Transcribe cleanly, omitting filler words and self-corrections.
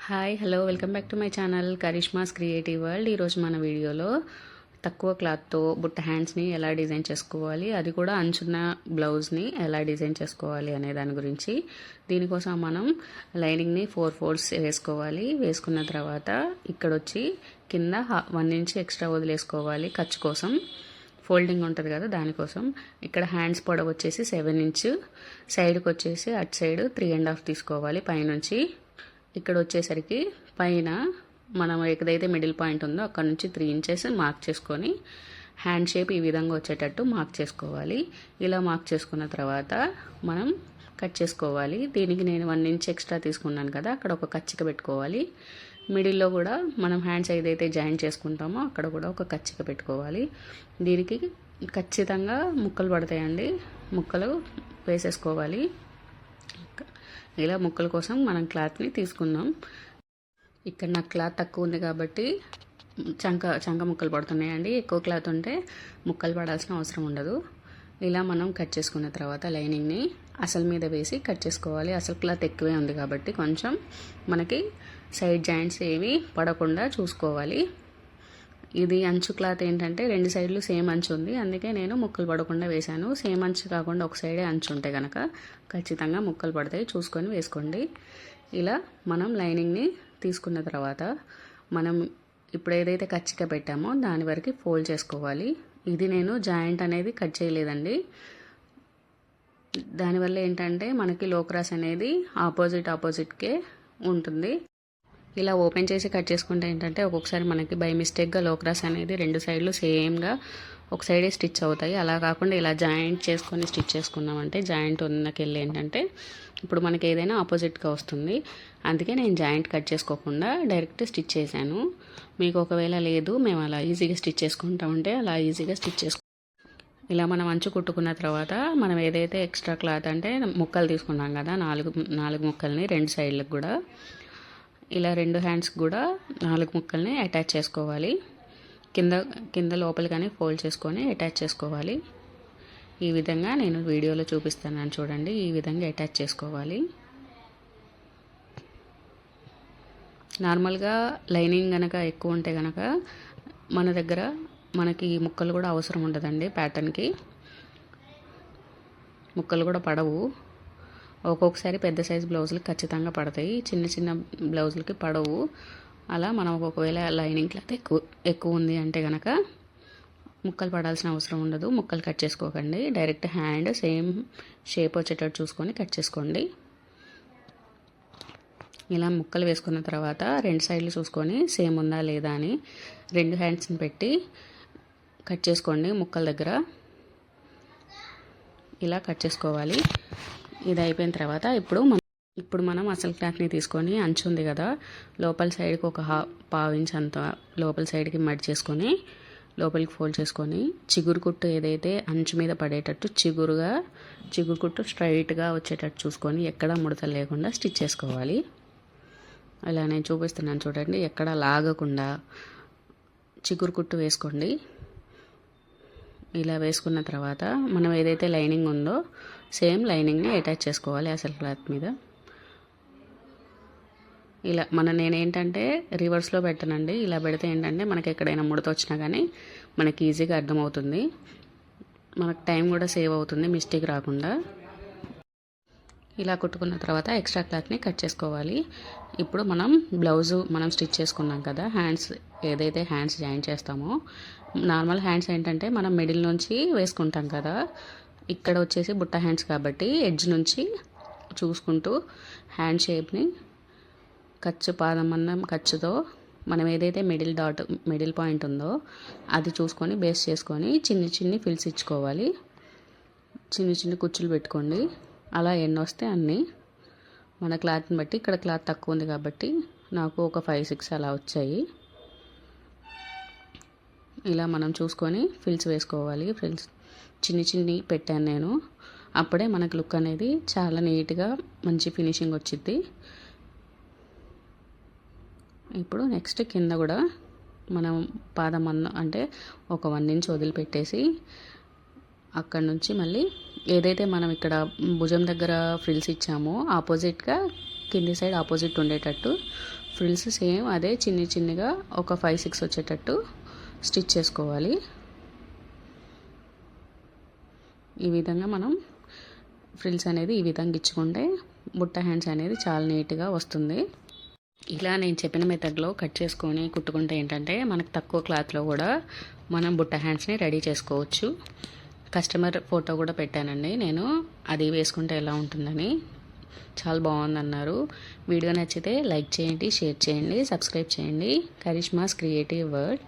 Hi hello welcome back to my channel Karishma's creative world. ఈరోజు మన వీడియోలో తక్కువ క్లాత్తో బుట్ట హ్యాండ్స్ని ఎలా డిజైన్ చేసుకోవాలి, అది కూడా అంచున్న బ్లౌజ్ని ఎలా డిజైన్ చేసుకోవాలి అనే దాని గురించి. దీనికోసం మనం లైనింగ్ని 4 ఫోల్డ్స్ వేసుకోవాలి. వేసుకున్న తర్వాత ఇక్కడ వచ్చి కింద 1 ఇంచ్ ఎక్స్ట్రా వదిలేసుకోవాలి ఖర్చు కోసం. ఫోల్డింగ్ ఉంటుంది కదా దానికోసం. ఇక్కడ హ్యాండ్స్ పొడవు వచ్చేసి 7 ఇంచ్, సైడ్కి వచ్చేసి అటు సైడ్ 3.5 తీసుకోవాలి పైనుంచి. ఇక్కడ వచ్చేసరికి పైన మనం ఏదైతే మిడిల్ పాయింట్ ఉందో అక్కడ నుంచి 3 ఇంచెస్ మార్క్ చేసుకొని హ్యాండ్ షేప్ ఈ విధంగా వచ్చేటట్టు మార్క్ చేసుకోవాలి. ఇలా మార్క్ చేసుకున్న తర్వాత మనం కట్ చేసుకోవాలి. దీనికి నేను 1 ఇంచ్ ఎక్స్ట్రా తీసుకున్నాను కదా, అక్కడ ఒక కచ్చిక పెట్టుకోవాలి. మిడిల్లో కూడా మనం హ్యాండ్స్ ఏదైతే జాయిన్ చేసుకుంటామో అక్కడ కూడా ఒక కచ్చిక పెట్టుకోవాలి. దీనికి ఖచ్చితంగా ముక్కలు పడతాయండి, ముక్కలు వేసేసుకోవాలి. ఇలా ముక్కల కోసం మనం క్లాత్ని తీసుకుందాం. ఇక్కడ నాకు క్లాత్ తక్కువ ఉంది కాబట్టి చంక ముక్కలు పడుతున్నాయండి. ఎక్కువ క్లాత్ ఉంటే ముక్కలు పడాల్సిన అవసరం ఉండదు. ఇలా మనం కట్ చేసుకున్న తర్వాత లైనింగ్ని అసలు మీద వేసి కట్ చేసుకోవాలి. అసలు క్లాత్ ఎక్కువే ఉంది కాబట్టి కొంచెం మనకి సైడ్ జాయింట్స్ ఏవి పడకుండా చూసుకోవాలి. ఇది అంచు క్లాత్ ఏంటంటే 2 సైడ్లు సేమ్ అంచు ఉంది, అందుకే నేను ముక్కలు పడకుండా వేశాను. సేమ్ అంచు కాకుండా ఒక సైడే అంచు ఉంటే కనుక ఖచ్చితంగా ముక్కలు పడతాయి, చూసుకొని వేసుకోండి. ఇలా మనం లైనింగ్ని తీసుకున్న తర్వాత మనం ఇప్పుడు ఏదైతే కచ్చిక పెట్టామో దాని వరకు ఫోల్డ్ చేసుకోవాలి. ఇది నేను జాయింట్ అనేది కట్ చేయలేదండి. దానివల్ల ఏంటంటే మనకి లో క్రాస్ అనేది ఆపోజిట్కే ఉంటుంది. ఇలా ఓపెన్ చేసి కట్ చేసుకుంటే ఏంటంటే ఒక్కొక్కసారి మనకి బై మిస్టేక్గా లో క్రాస్ అనేది 2 సైడ్లు సేమ్గా ఒక సైడే స్టిచ్ అవుతాయి. అలా కాకుండా ఇలా జాయింట్ చేసుకొని స్టిచ్ చేసుకున్నామంటే జాయింట్ ఉన్నకెళ్ళి ఏంటంటే ఇప్పుడు మనకి ఏదైనా ఆపోజిట్గా వస్తుంది. అందుకే నేను జాయింట్ కట్ చేసుకోకుండా డైరెక్ట్ స్టిచ్ చేశాను. మీకు ఒకవేళ లేదు మేము అలా ఈజీగా స్టిచ్ చేసుకుంటామంటే అలా ఈజీగా స్టిచ్ చేసుకో. ఇలా మనం అంచు కుట్టుకున్న తర్వాత మనం ఏదైతే ఎక్స్ట్రా క్లాత్ అంటే ముక్కలు తీసుకున్నాం కదా, 4 ముక్కల్ని 2 సైడ్లకు కూడా ఇలా 2 హ్యాండ్స్ కూడా 4 ముక్కల్ని అటాచ్ చేసుకోవాలి. కింద లోపల కానీ ఫోల్డ్ చేసుకొని అటాచ్ చేసుకోవాలి. ఈ విధంగా నేను వీడియోలో చూపిస్తాను చూడండి. ఈ విధంగా అటాచ్ చేసుకోవాలి. నార్మల్గా లైనింగ్ కనుక ఎక్కువ ఉంటే కనుక మన దగ్గర మనకి ముక్కలు కూడా అవసరం ఉండదండి. ప్యాటర్న్కి ముక్కలు కూడా పడవు. ఒక్కొక్కసారి పెద్ద సైజ్ బ్లౌజులకి ఖచ్చితంగా పడతాయి, చిన్న బ్లౌజులకి పడవు. అలా మనం ఒకవేళ లైనింగ్ క్లాత్ ఎక్కువ ఉంది అంటే కనుక ముక్కలు పడాల్సిన అవసరం ఉండదు. ముక్కలు కట్ చేసుకోకండి, డైరెక్ట్ హ్యాండ్ సేమ్ షేప్ వచ్చేటట్టు చూసుకొని కట్ చేసుకోండి. ఇలా ముక్కలు వేసుకున్న తర్వాత 2 సైడ్లు చూసుకొని సేమ్ ఉందా లేదా అని 2 హ్యాండ్స్ని పెట్టి కట్ చేసుకోండి. ముక్కల దగ్గర ఇలా కట్ చేసుకోవాలి. ఇది అయిపోయిన తర్వాత ఇప్పుడు మనం అసలు క్లాత్ని తీసుకొని అంచు ఉంది కదా, లోపల సైడ్కి ఒక 1/2 ఇంచ్ అంత లోపల సైడ్కి మడ్ చేసుకొని లోపలికి ఫోల్డ్ చేసుకొని చిగురు కుట్టు ఏదైతే అంచు మీద పడేటట్టు చిగురు కుట్టు స్ట్రైట్గా వచ్చేటట్టు చూసుకొని ఎక్కడ ముడతలు లేకుండా స్టిచ్ చేసుకోవాలి. ఇలా నేను చూపిస్తున్నాను చూడండి, ఎక్కడ లాగకుండా చిగురు కుట్టు వేసుకోండి. ఇలా వేసుకున్న తర్వాత మనం ఏదైతే లైనింగ్ ఉందో సేమ్ లైనింగ్ని అటాచ్ చేసుకోవాలి అసలు క్లాత్ మీద. ఇలా నేనేంటంటే రివర్స్లో పెట్టనండి. ఇలా పెడితే ఏంటంటే మనకి ఎక్కడైనా ముడత వచ్చినా కానీ మనకి ఈజీగా అర్థమవుతుంది, మనకు టైం కూడా సేవ్ అవుతుంది మిస్టేక్ రాకుండా. ఇలా కుట్టుకున్న తర్వాత ఎక్స్ట్రా క్లాత్ని కట్ చేసుకోవాలి. ఇప్పుడు మనం స్టిచ్ చేసుకున్నాం కదా, ఏదైతే హ్యాండ్స్ జాయిన్ చేస్తామో నార్మల్ హ్యాండ్స్ ఏంటంటే మనం మిడిల్ నుంచి వేసుకుంటాం కదా, ఇక్కడ వచ్చేసి బుట్ట హ్యాండ్స్ కాబట్టి ఎడ్జ్ నుంచి చూసుకుంటూ హ్యాండ్ షేప్ని పాదం మందం ఖర్చుతో మనం ఏదైతే మిడిల్ పాయింట్ ఉందో అది చూసుకొని బేస్ చేసుకొని చిన్ని ఫిల్స్ ఇచ్చుకోవాలి. చిన్ని కుచ్చులు పెట్టుకోండి. అలా ఎన్ని వస్తే అన్నీ మన క్లాత్ని బట్టి. ఇక్కడ క్లాత్ తక్కువ ఉంది కాబట్టి నాకు ఒక 5-6 అలా వచ్చాయి. ఇలా మనం చూసుకొని ఫిల్స్ వేసుకోవాలి. చిన్ని పెట్టాను నేను, అప్పుడే మనకు లుక్ అనేది చాలా నీట్గా మంచి ఫినిషింగ్ వచ్చింది. ఇప్పుడు నెక్స్ట్ కింద కూడా మనం పాదం అంటే ఒక 1 ఇంచ్ వదిలిపెట్టేసి అక్కడ నుంచి మళ్ళీ ఏదైతే మనం ఇక్కడ భుజం దగ్గర ఫ్రిల్స్ ఇచ్చామో ఆపోజిట్గా కింది సైడ్ ఆపోజిట్ ఉండేటట్టు ఫ్రిల్స్ సేమ్ అదే చిన్నగా ఒక 5-6 వచ్చేటట్టు స్టిచ్ చేసుకోవాలి. ఈ విధంగా మనం ఫ్రిల్స్ అనేది ఈ విధంగా ఇచ్చుకుంటే బుట్ట హ్యాండ్స్ అనేది చాలా నీట్గా వస్తుంది. ఇలా నేను చెప్పిన మెథడ్లో కట్ చేసుకొని కుట్టుకుంటే ఏంటంటే మనకు తక్కువ క్లాత్లో కూడా మనం బుట్ట హ్యాండ్స్ని రెడీ చేసుకోవచ్చు. కస్టమర్ ఫోటో కూడా పెట్టానండి నేను, అది వేసుకుంటే ఎలా ఉంటుందని. చాలా బాగుందన్నారు. వీడియో నచ్చితే లైక్ చేయండి, షేర్ చేయండి, సబ్స్క్రైబ్ చేయండి. Karishma's creative world.